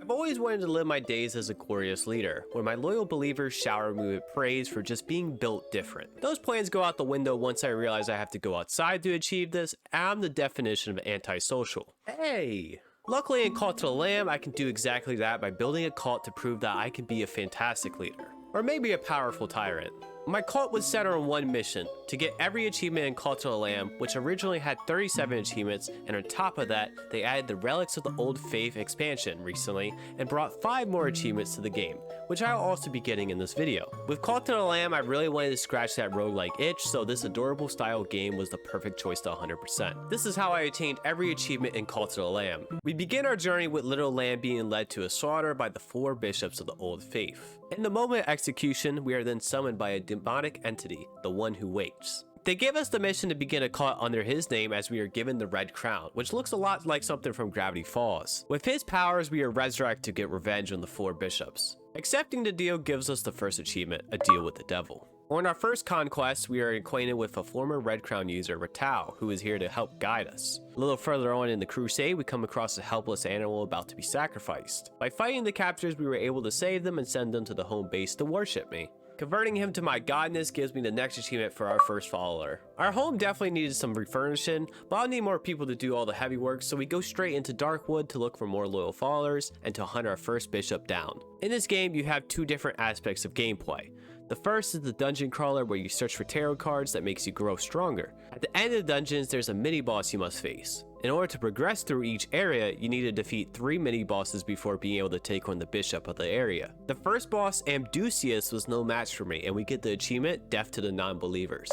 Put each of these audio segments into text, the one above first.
I've always wanted to live my days as a glorious leader, where my loyal believers shower me with praise for just being built different. Those plans go out the window once I realize I have to go outside to achieve this, and I'm the definition of antisocial. Hey! Luckily in Cult to the Lamb, I can do exactly that by building a cult to prove that I can be a fantastic leader. Or maybe a powerful tyrant. My cult was centered on one mission, to get every achievement in Cult to the Lamb, which originally had 37 achievements, and on top of that, they added the Relics of the Old Faith expansion recently, and brought 5 more achievements to the game, which I'll also be getting in this video. With Cult to the Lamb, I really wanted to scratch that roguelike itch, so this adorable style game was the perfect choice to 100%. This is how I attained every achievement in Cult to the Lamb. We begin our journey with little lamb being led to a slaughter by the 4 bishops of the Old Faith. In the moment of execution, we are then summoned by a demonic entity, the One Who Waits. They give us the mission to begin a cult under his name as we are given the Red Crown, which looks a lot like something from Gravity Falls. With his powers, we are resurrected to get revenge on the 4 bishops. Accepting the deal gives us the first achievement, a deal with the devil. On our first conquest, we are acquainted with a former Red Crown user, Ratau, who is here to help guide us. A little further on in the crusade, we come across a helpless animal about to be sacrificed. By fighting the captors, we were able to save them and send them to the home base to worship me. Converting him to my godness gives me the next achievement for our first follower. Our home definitely needed some refurnishing, but I'll need more people to do all the heavy work, so we go straight into Darkwood to look for more loyal followers and to hunt our first bishop down. In this game, you have 2 different aspects of gameplay. The first is the dungeon crawler, where you search for tarot cards that makes you grow stronger. At the end of the dungeons, there's a mini boss you must face. In order to progress through each area, you need to defeat 3 mini bosses before being able to take on the bishop of the area. The first boss, Amdusius, was no match for me, and we get the achievement, Death to the Non-Believers.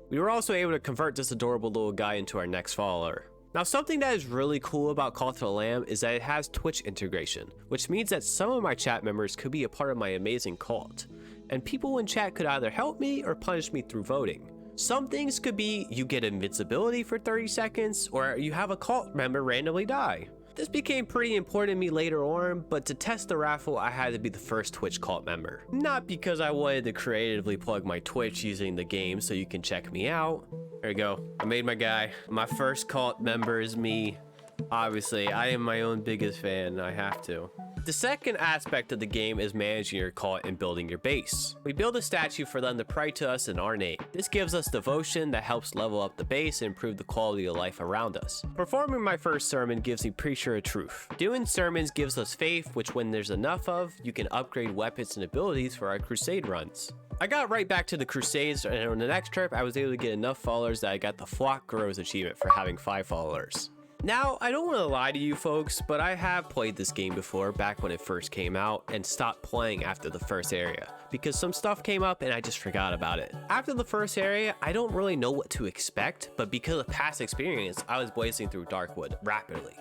We were also able to convert this adorable little guy into our next follower. Now, something that is really cool about Cult to the Lamb is that it has Twitch integration, which means that some of my chat members could be a part of my amazing cult. And people in chat could either help me or punish me through voting. Some things could be you get invincibility for 30 seconds, or you have a cult member randomly die. This became pretty important to me later on, but to test the raffle, I had to be the first Twitch cult member. Not because I wanted to creatively plug my Twitch using the game so you can check me out. There we go, I made my guy. My first cult member is me. Obviously, I am my own biggest fan, I have to. The second aspect of the game is managing your cult and building your base. We build a statue for them to pray to us in our name. This gives us devotion that helps level up the base and improve the quality of life around us. Performing my first sermon gives me preacher of truth. Doing sermons gives us faith, which when there's enough of, you can upgrade weapons and abilities for our crusade runs. I got right back to the crusades, and on the next trip I was able to get enough followers that I got the Flock Grows achievement for having 5 followers. Now, I don't want to lie to you folks, but I have played this game before back when it first came out and stopped playing after the first area because some stuff came up and I just forgot about it. After the first area, I don't really know what to expect, but because of past experience, I was blazing through Darkwood rapidly.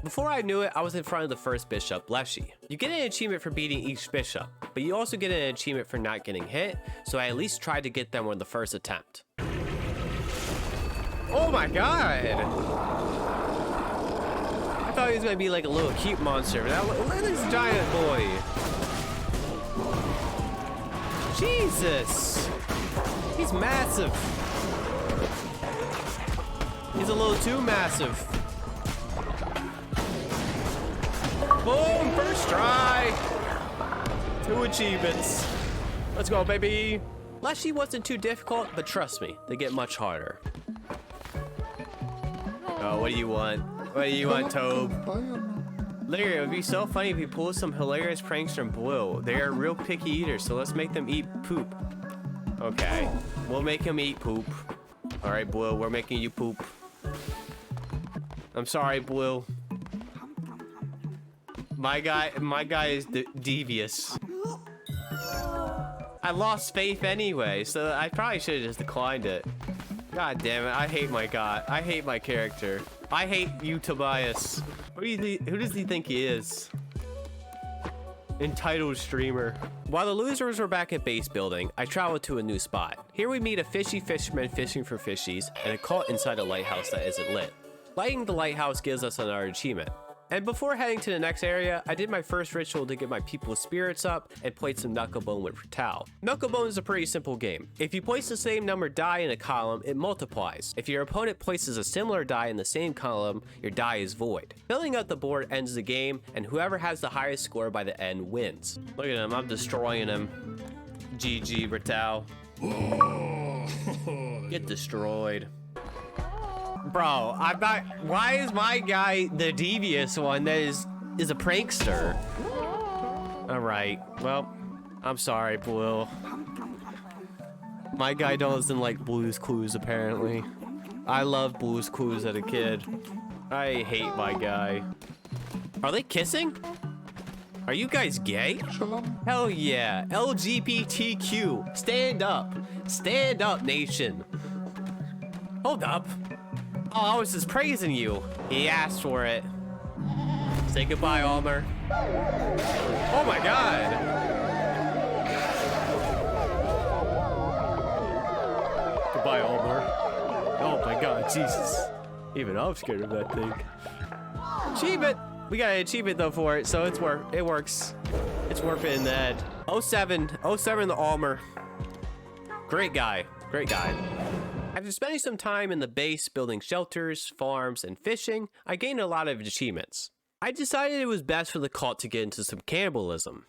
Before I knew it, I was in front of the first bishop, Leshy. You get an achievement for beating each bishop, but you also get an achievement for not getting hit, so I at least tried to get them on the first attempt. Oh my god! I thought he was gonna be like a little cute monster, but now look at this giant boy. Jesus! He's massive. He's a little too massive. Boom! First try! 2 achievements. Let's go, baby! Leshy wasn't too difficult, but trust me, they get much harder. Oh, what do you want? What do you want, Tobe? Larry, it would be so funny if we pulled some hilarious pranks from Blue. They are real picky eaters, so let's make them eat poop. Okay, we'll make him eat poop. Alright, Blue, we're making you poop. I'm sorry, Blue. My guy is devious. I lost faith anyway, so I probably should have just declined it. God damn it, I hate my god. I hate my character. I hate uTobias. Who does he think he is? Entitled streamer. While the losers were back at base building, I traveled to a new spot. Here we meet a fishy fisherman fishing for fishies and a cult inside a lighthouse that isn't lit. Lighting the lighthouse gives us another achievement. And before heading to the next area, I did my first ritual to get my people's spirits up and played some Knucklebone with Ratal. Knucklebone is a pretty simple game. If you place the same number die in a column, it multiplies. If your opponent places a similar die in the same column, your die is void. Filling out the board ends the game, and whoever has the highest score by the end wins. Look at him, I'm destroying him. GG, Ratal. Get destroyed. Bro, I'm not. Why is my guy the devious one that is a prankster? Alright, well, I'm sorry, Blue. My guy doesn't like Blue's Clues, apparently. I loved Blue's Clues as a kid. I hate my guy. Are they kissing? Are you guys gay? Hell yeah, LGBTQ. Stand up. Stand up, nation. Hold up. Oh, I was just praising you. He asked for it. Say goodbye, Almer. Oh my god. Goodbye, Almer. Oh my god, Jesus. Even I'm scared of that thing. Achievement. We got an achievement though for it, so it works. It's worth it in the end. 07 the Almer. Great guy. Great guy. After spending some time in the base building shelters, farms, and fishing, I gained a lot of achievements. I decided it was best for the cult to get into some cannibalism.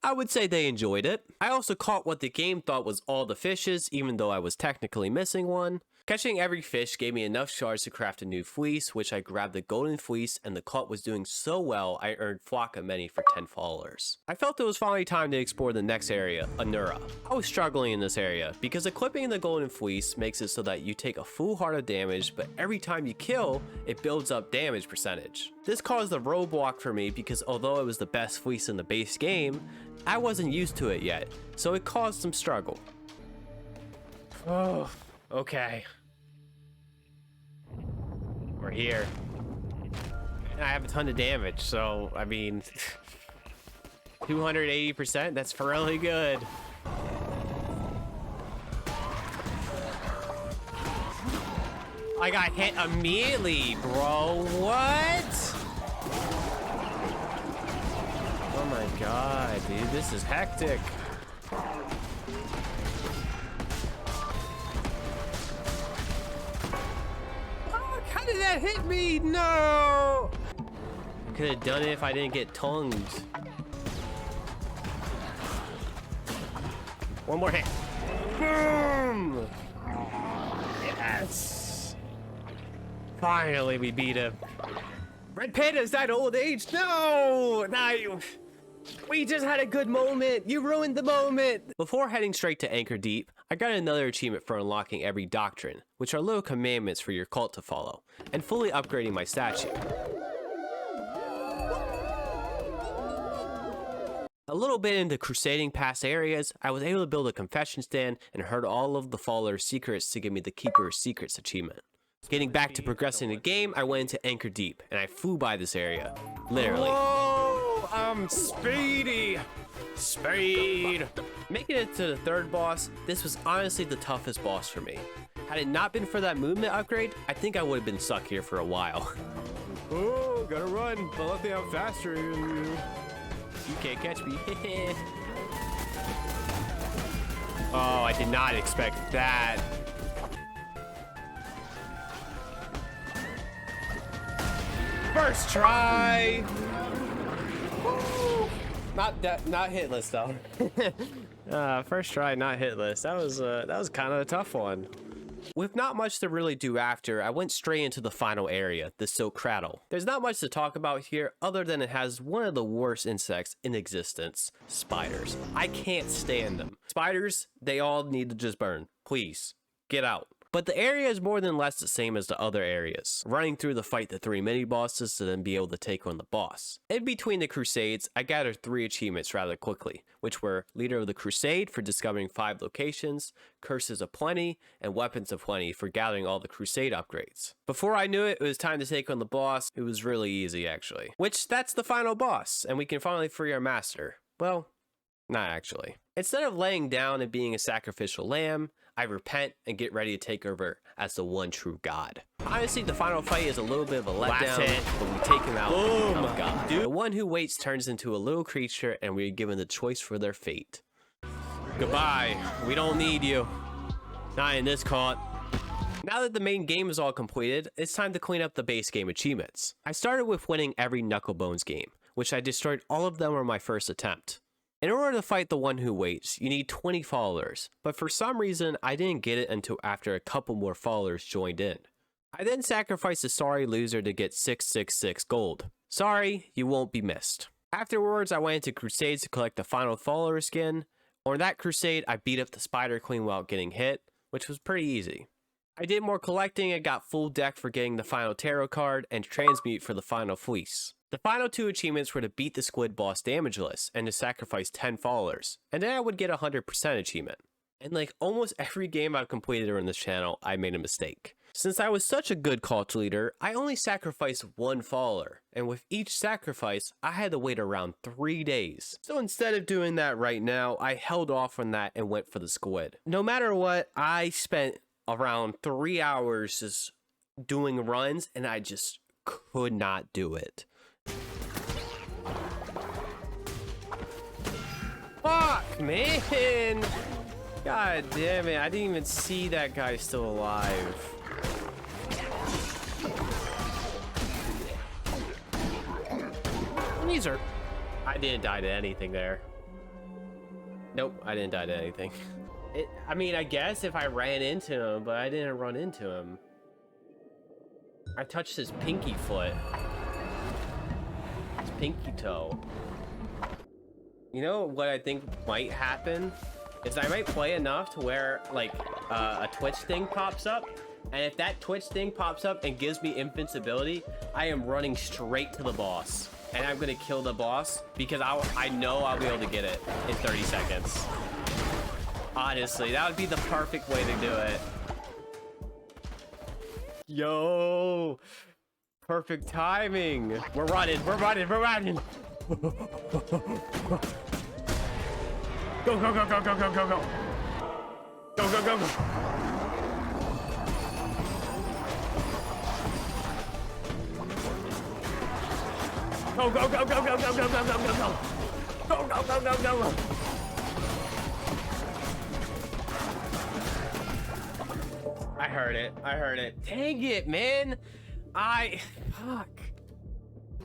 I would say they enjoyed it. I also caught what the game thought was all the fishes, even though I was technically missing one. Catching every fish gave me enough shards to craft a new fleece, which I grabbed the golden fleece, and the cult was doing so well I earned Flock of Many for 10 followers. I felt it was finally time to explore the next area, Anura. I was struggling in this area, because equipping the golden fleece makes it so that you take a full heart of damage, but every time you kill, it builds up damage percentage. This caused a roadblock for me because although it was the best fleece in the base game, I wasn't used to it yet, so it caused some struggle. Oh. Okay. We're here. And I have a ton of damage, so, I mean... 280%? That's really good. I got hit immediately, bro. What? Oh my god, dude. This is hectic. How did that hit me? No! I could have done it if I didn't get tongued. One more hit. Boom! Yes! Finally, we beat him. Red Panda's died of old age. No! We just had a good moment. You ruined the moment. Before heading straight to Anchor Deep, I got another achievement for unlocking every doctrine, which are little commandments for your cult to follow, and fully upgrading my statue. A little bit into crusading past areas, I was able to build a confession stand and heard all of the followers' secrets to give me the Keeper's Secrets achievement. Getting back to progressing the game, I went into Anchor Deep, and I flew by this area. Literally. Whoa! I'm speedy! Speed! Making it to the third boss, this was honestly the toughest boss for me. Had it not been for that movement upgrade, I think I would have been stuck here for a while. Oh, gotta run, but luckily I'm faster than you. You can't catch me. Oh, I did not expect that. First try. Woo. Not hitless though. First try, not hitless. That was kind of a tough one. With not much to really do after, I went straight into the final area, the Silk Cradle. There's not much to talk about here other than it has one of the worst insects in existence, spiders. I can't stand them. Spiders, they all need to just burn. Please, get out. But the area is more than less the same as the other areas, running through the fight the 3 mini-bosses to then be able to take on the boss. In between the Crusades, I gathered 3 achievements rather quickly, which were Leader of the Crusade for discovering 5 locations, Curses of Plenty, and Weapons of Plenty for gathering all the Crusade upgrades. Before I knew it, it was time to take on the boss. It was really easy actually. Which, that's the final boss, and we can finally free our master. Well, not actually. Instead of laying down and being a sacrificial lamb, I repent and get ready to take over as the one true God. Honestly, the final fight is a little bit of a letdown, but we take him out. Boom! God. The one who waits turns into a little creature, and we're given the choice for their fate. Goodbye. We don't need you. Not in this caught. Now that the main game is all completed, it's time to clean up the base game achievements. I started with winning every Knucklebones game, which I destroyed all of them on my first attempt. In order to fight the one who waits, you need 20 followers, but for some reason, I didn't get it until after a couple more followers joined in. I then sacrificed the sorry loser to get 666 gold. Sorry, you won't be missed. Afterwards, I went into Crusades to collect the final follower skin. On that crusade, I beat up the Spider Queen without getting hit, which was pretty easy. I did more collecting and got full deck for getting the final tarot card and transmute for the final fleece. The final 2 achievements were to beat the squid boss damageless and to sacrifice 10 followers, and then I would get a 100% achievement. And like almost every game I've completed on this channel, I made a mistake. Since I was such a good cult leader, I only sacrificed 1 follower, and with each sacrifice, I had to wait around 3 days. So instead of doing that right now, I held off on that and went for the squid. No matter what, I spent around 3 hours just doing runs, and I just could not do it. Fuck, man! God damn it, I didn't even see that guy still alive. Laser. I didn't die to anything there. Nope, I didn't die to anything. I mean, I guess if I ran into him, but I didn't run into him. I touched his pinky foot. His pinky toe. You know what I think might happen? Is I might play enough to where, like, a Twitch thing pops up. And if that Twitch thing pops up and gives me invincibility, I am running straight to the boss. And I'm gonna kill the boss because I know I'll be able to get it in 30 seconds. Honestly, that would be the perfect way to do it. Yo, perfect timing. We're running, we're running, we're running. Go, go, go, go, go, go, go, go. Go, go, go, go. Go, go, go, go, go, go, go, go, go, go, go. Go, go, go, go, go, go. I heard it. I heard it. Dang it, man. Fuck.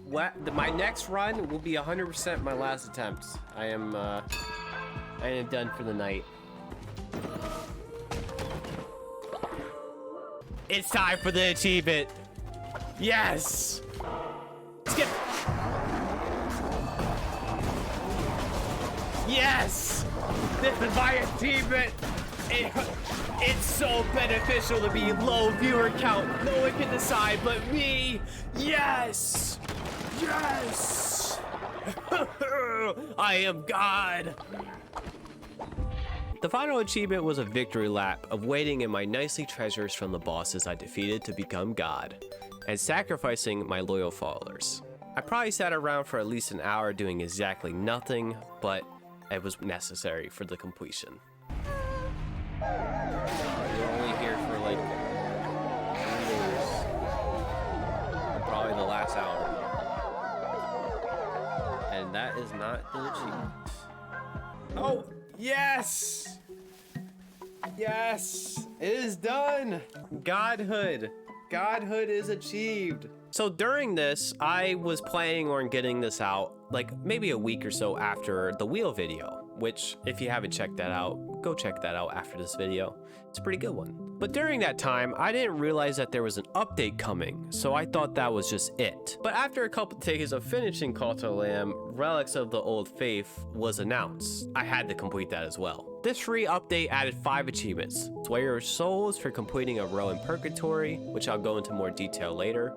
What? My next run will be 100% my last attempt. I am done for the night. It's time for the achievement. Yes. Skip. Yes. This is my achievement. It's so beneficial to be low viewer count. No one can decide but me. Yes. Yes. I am God. The final achievement was a victory lap of waiting in my nicely treasures from the bosses I defeated to become God, and sacrificing my loyal followers. I probably sat around for at least an hour doing exactly nothing, but it was necessary for the completion. You're only here for like 3 days. And probably the last hour. And that is not the achievement. Oh, yes! Yes! It is done! Godhood. Godhood is achieved. So during this, I was planning on getting this out like maybe a week or so after the wheel video, which if you haven't checked that out, go check that out after this video. It's a pretty good one. But during that time, I didn't realize that there was an update coming, so I thought that was just it. But after a couple days of finishing Call to Lamb, Relics of the Old Faith was announced. I had to complete that as well. This free update added 5 achievements. Slayer of Souls for completing a row in Purgatory, which I'll go into more detail later.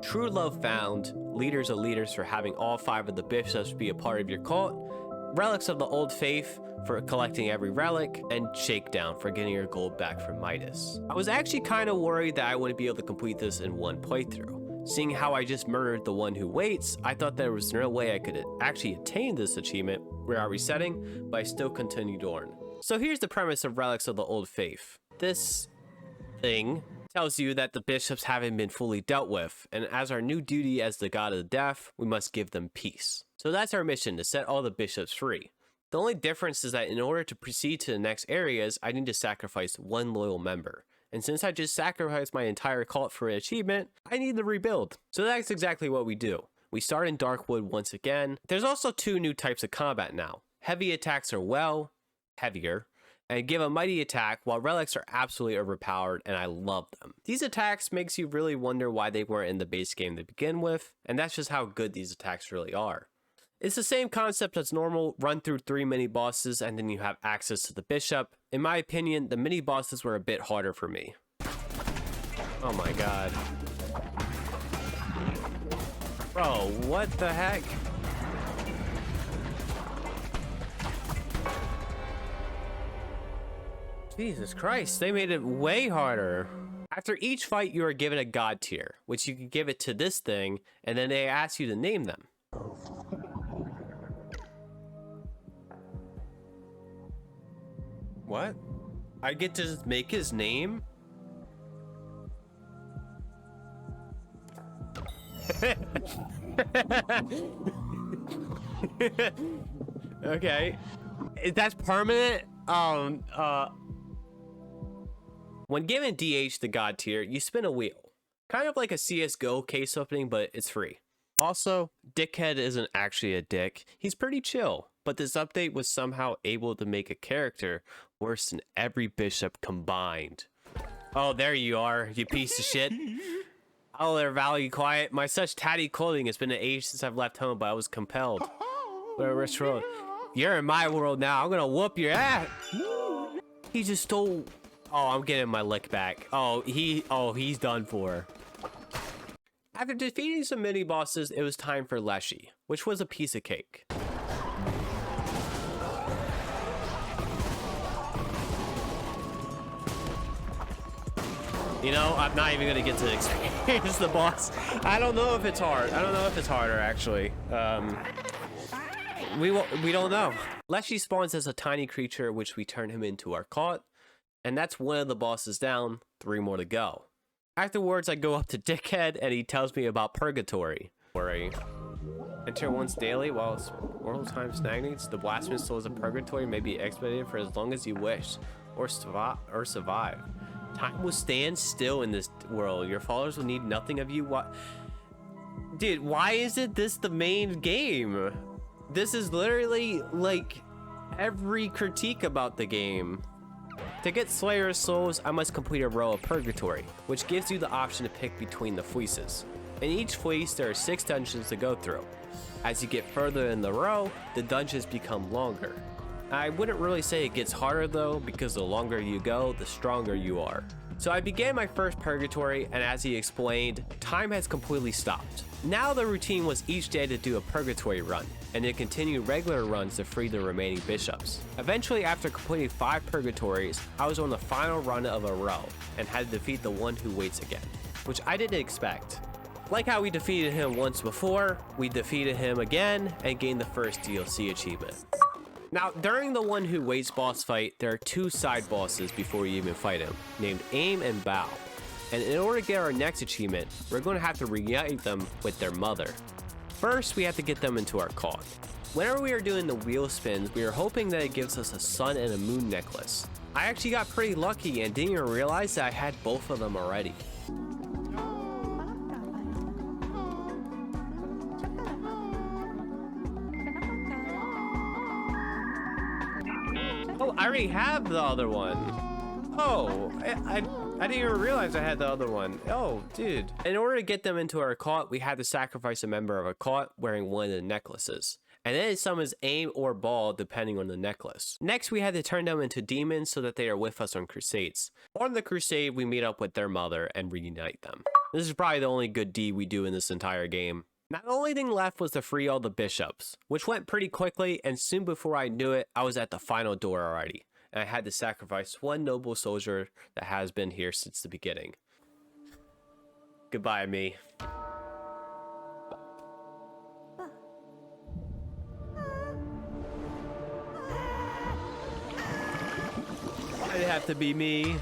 True Love Found, Leaders of Leaders for having all 5 of the bishops be a part of your cult. Relics of the Old Faith for collecting every relic, and Shakedown for getting your gold back from Midas. I was actually kind of worried that I wouldn't be able to complete this in one playthrough. Seeing how I just murdered the one who waits, I thought there was no way I could actually attain this achievement without resetting, but I still continued on. So here's the premise of Relics of the Old Faith. This thing tells you that the bishops haven't been fully dealt with, and as our new duty as the god of death, we must give them peace. So that's our mission, to set all the bishops free. The only difference is that in order to proceed to the next areas, I need to sacrifice one loyal member. And since I just sacrificed my entire cult for an achievement, I need to rebuild. So that's exactly what we do. We start in Darkwood once again. There's also 2 new types of combat now. Heavy attacks are, heavier, and give a mighty attack, while relics are absolutely overpowered, and I love them. These attacks makes you really wonder why they weren't in the base game to begin with, and that's just how good these attacks really are. It's the same concept as normal, run through 3 mini bosses and then you have access to the bishop. In my opinion, the mini bosses were a bit harder for me. Oh my god. Bro, what the heck? Jesus Christ, they made it way harder. After each fight, you are given a god tier, which you can give it to this thing, and then they ask you to name them. What? I get to just make his name? Okay. That's permanent? When given DH the god tier, you spin a wheel. Kind of like a CSGO case opening, but it's free. Also, Dickhead isn't actually a dick. He's pretty chill. But this update was somehow able to make a character worse than every bishop combined. Oh, there you are, you piece of shit. Oh, there, Valley, quiet. My such tatty clothing. It's been an age since I've left home, but I was compelled. You're in my world now. I'm gonna whoop your ass. He just stole. Oh, I'm getting my lick back. He's done for. After defeating some mini bosses, it was time for Leshy, which was a piece of cake. You know, I'm not even gonna get to experience the boss. I don't know if it's hard. I don't know if it's harder, actually. We don't know. Leshy spawns as a tiny creature, which we turn him into our cult, and that's one of the bosses down, 3 more to go. Afterwards, I go up to Dickhead, and he tells me about Purgatory. Enter once daily while mortal time stagnates. The blasphemous souls of Purgatory may be expedited for as long as you wish, or survive. Time will stand still in this world. Your followers will need nothing of you. What? Dude, why isn't this the main game? This is literally like every critique about the game. To get Slayer's souls, I must complete a row of Purgatory, which gives you the option to pick between the fleeces. In each fleece, there are 6 dungeons to go through. As you get further in the row, the dungeons become longer. I wouldn't really say it gets harder though, because the longer you go, the stronger you are. So I began my first Purgatory, and as he explained, time has completely stopped. Now the routine was each day to do a Purgatory run, and then continue regular runs to free the remaining bishops. Eventually, after completing 5 Purgatories, I was on the final run of a row, and had to defeat the one who waits again, which I didn't expect. Like how we defeated him once before, we defeated him again, and gained the first DLC achievement. Now, during the one who waits boss fight, there are 2 side bosses before you even fight him, named Aim and Bow. And in order to get our next achievement, we're going to have to reunite them with their mother. First, we have to get them into our cult. Whenever we are doing the wheel spins, we are hoping that it gives us a sun and a moon necklace. I actually got pretty lucky and didn't even realize that I had both of them already. Oh, I already have the other one. Oh, I didn't even realize I had the other one. Oh, dude. In order to get them into our cult, we had to sacrifice a member of a cult wearing one of the necklaces. And then it summons Aim or Ball depending on the necklace. Next, we had to turn them into demons so that they are with us on crusades. On the crusade, we meet up with their mother and reunite them. This is probably the only good deed we do in this entire game. Now, the only thing left was to free all the bishops, which went pretty quickly, and soon before I knew it, I was at the final door already, and I had to sacrifice one noble soldier that has been here since the beginning. Goodbye, me. have to be me?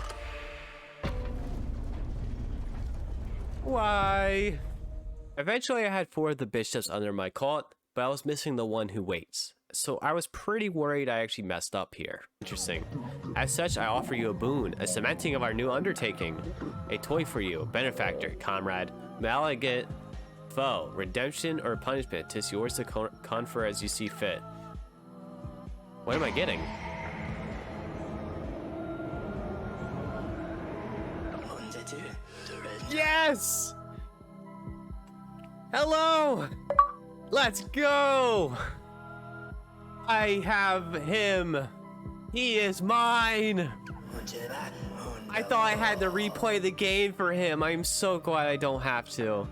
Why? Eventually, I had 4 of the bishops under my cult, but I was missing the one who waits. So I was pretty worried I actually messed up here. Interesting. As such, I offer you a boon, a cementing of our new undertaking. A toy for you, benefactor, comrade, malignant foe, redemption or punishment. 'Tis yours to confer as you see fit. What am I getting? Yes! Hello! Let's go! I have him. He is mine. I thought I had to replay the game for him. I'm so glad I don't have to.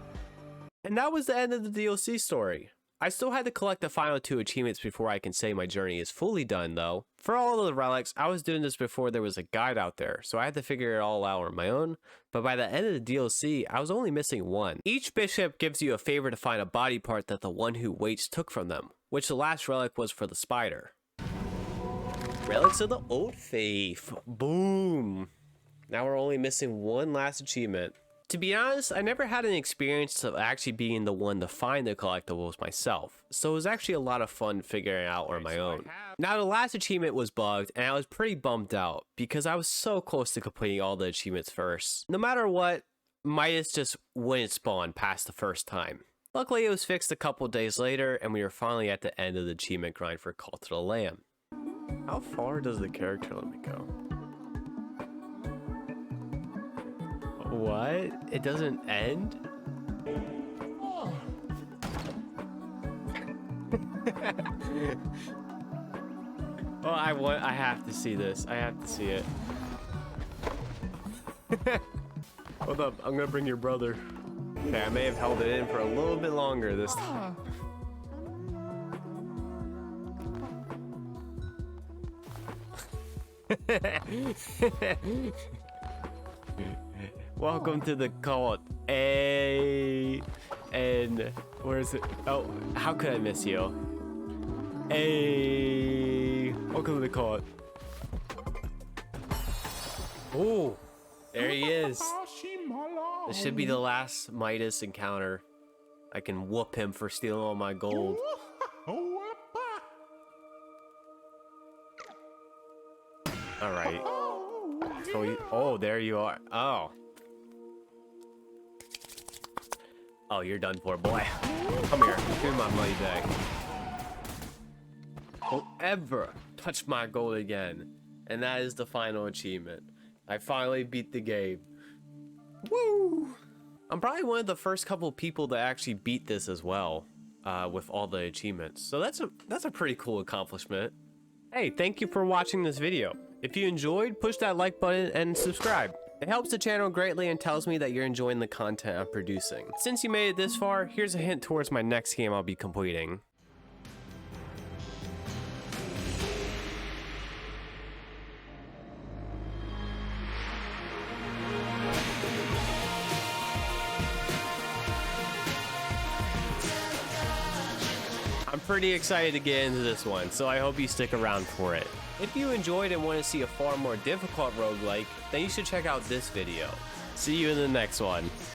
And that was the end of the DLC story. I still had to collect the final 2 achievements before I can say my journey is fully done though. For all of the relics, I was doing this before there was a guide out there, so I had to figure it all out on my own. But by the end of the DLC, I was only missing 1. Each bishop gives you a favor to find a body part that the one who waits took from them, which the last relic was for the spider. Relics of the Old Faith. Boom. Now we're only missing 1 last achievement. To be honest, I never had an experience of actually being the one to find the collectibles myself, so it was actually a lot of fun figuring it out on my own. Now the last achievement was bugged, and I was pretty bummed out, because I was so close to completing all the achievements first. No matter what, Midas just wouldn't spawn past the first time. Luckily it was fixed a couple days later, and we were finally at the end of the achievement grind for Cult of the Lamb. How far does the character limit go? What? It doesn't end? Oh. Oh, I have to see this. I have to see it. Hold up, I'm gonna bring your brother. Okay, I may have held it in for a little bit longer this time. Welcome to the cult. And where is it? Oh, how could I miss you? Welcome to the cult. Oh, there he is. This should be the last Midas encounter. I can whoop him for stealing all my gold. All right. Oh, there you are. Oh. Oh, you're done for, boy. Come here. Give me my money back. Don't ever touch my gold again. And that is the final achievement. I finally beat the game. Woo! I'm probably one of the first couple people to actually beat this as well, with all the achievements. So that's a pretty cool accomplishment. Hey, thank you for watching this video. If you enjoyed, push that like button and subscribe. It helps the channel greatly and tells me that you're enjoying the content I'm producing. Since you made it this far, here's a hint towards my next game I'll be completing. I'm pretty excited to get into this one, so I hope you stick around for it. If you enjoyed and want to see a far more difficult roguelike, then you should check out this video. See you in the next one.